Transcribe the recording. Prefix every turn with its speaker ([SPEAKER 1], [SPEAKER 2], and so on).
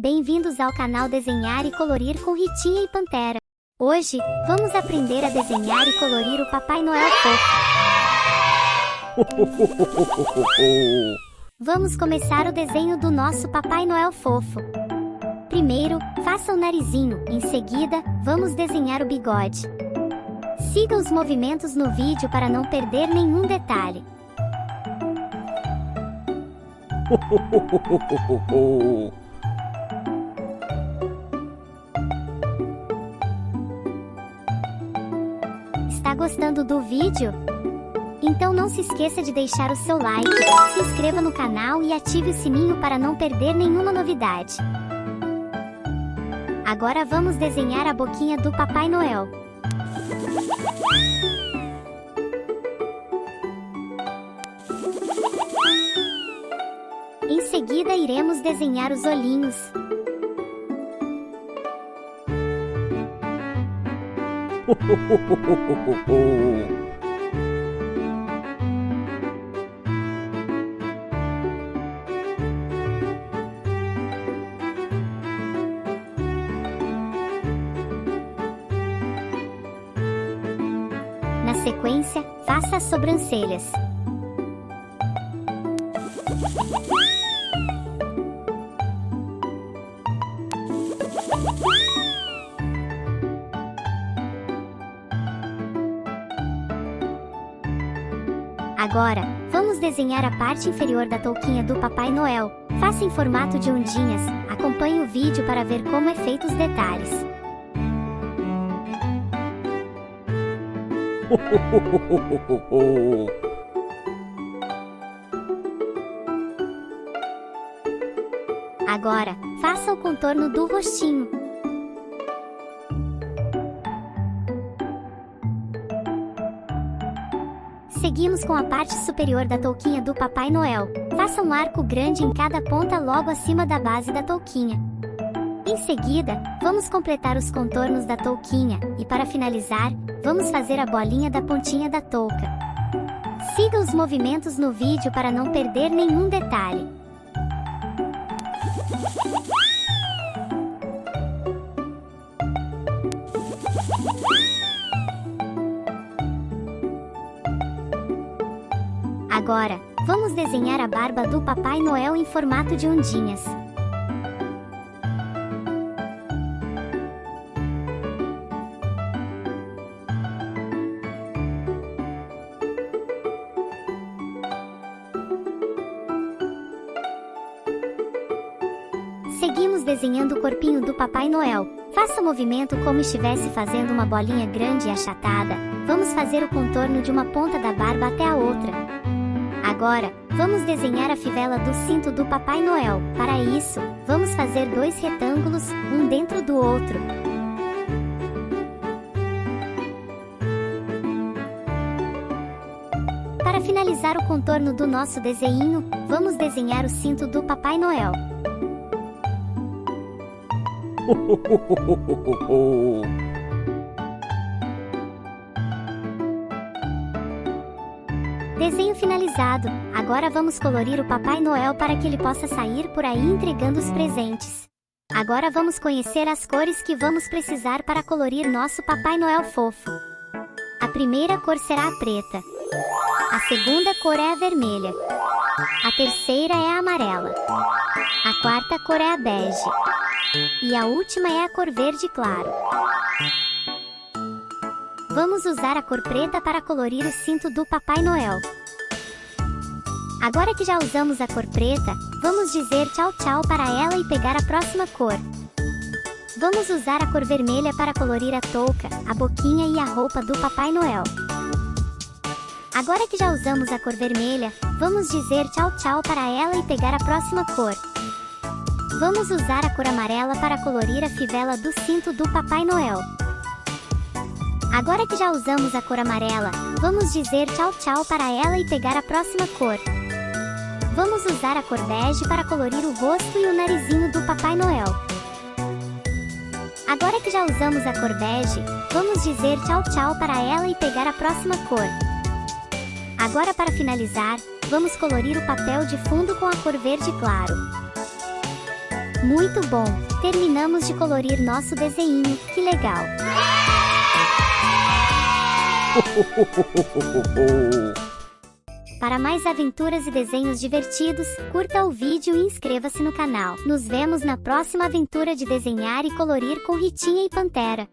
[SPEAKER 1] Bem-vindos ao canal Desenhar e Colorir com Ritinha e Pantera. Hoje, vamos aprender a desenhar e colorir o Papai Noel fofo. Vamos começar o desenho do nosso Papai Noel fofo. Primeiro, faça o narizinho, em seguida, vamos desenhar o bigode. Siga os movimentos no vídeo para não perder nenhum detalhe. Está gostando do vídeo? Então não se esqueça de deixar o seu like, se inscreva no canal e ative o sininho para não perder nenhuma novidade. Agora vamos desenhar a boquinha do Papai Noel. Em seguida iremos desenhar os olhinhos. Na sequência, faça as sobrancelhas. Agora, vamos desenhar a parte inferior da touquinha do Papai Noel. Faça em formato de ondinhas, acompanhe o vídeo para ver como é feito os detalhes. Agora, faça o contorno do rostinho. Seguimos com a parte superior da touquinha do Papai Noel. Faça um arco grande em cada ponta logo acima da base da touquinha. Em seguida, vamos completar os contornos da touquinha e para finalizar, vamos fazer a bolinha da pontinha da touca. Siga os movimentos no vídeo para não perder nenhum detalhe. Agora, vamos desenhar a barba do Papai Noel em formato de ondinhas. Seguimos desenhando o corpinho do Papai Noel. Faça o movimento como estivesse fazendo uma bolinha grande e achatada. Vamos fazer o contorno de uma ponta da barba até a outra. Agora, vamos desenhar a fivela do cinto do Papai Noel. Para isso, vamos fazer dois retângulos, um dentro do outro. Para finalizar o contorno do nosso desenho, vamos desenhar o cinto do Papai Noel. Desenho finalizado. Agora vamos colorir o Papai Noel para que ele possa sair por aí entregando os presentes. Agora vamos conhecer as cores que vamos precisar para colorir nosso Papai Noel fofo. A primeira cor será a preta. A segunda cor é a vermelha. A terceira é a amarela. A quarta cor é a bege. E a última é a cor verde claro. Vamos usar a cor preta para colorir o cinto do Papai Noel. Agora que já usamos a cor preta, vamos dizer tchau tchau para ela e pegar a próxima cor. Vamos usar a cor vermelha para colorir a touca, a boquinha e a roupa do Papai Noel. Agora que já usamos a cor vermelha, vamos dizer tchau tchau para ela e pegar a próxima cor. Vamos usar a cor amarela para colorir a fivela do cinto do Papai Noel. Agora que já usamos a cor amarela, vamos dizer tchau tchau para ela e pegar a próxima cor. Vamos usar a cor bege para colorir o rosto e o narizinho do Papai Noel. Agora que já usamos a cor bege, vamos dizer tchau tchau para ela e pegar a próxima cor. Agora para finalizar, vamos colorir o papel de fundo com a cor verde claro. Muito bom! Terminamos de colorir nosso desenho, que legal! Para mais aventuras e desenhos divertidos, curta o vídeo e inscreva-se no canal. Nos vemos na próxima aventura de desenhar e colorir com Ritinha e Pantera.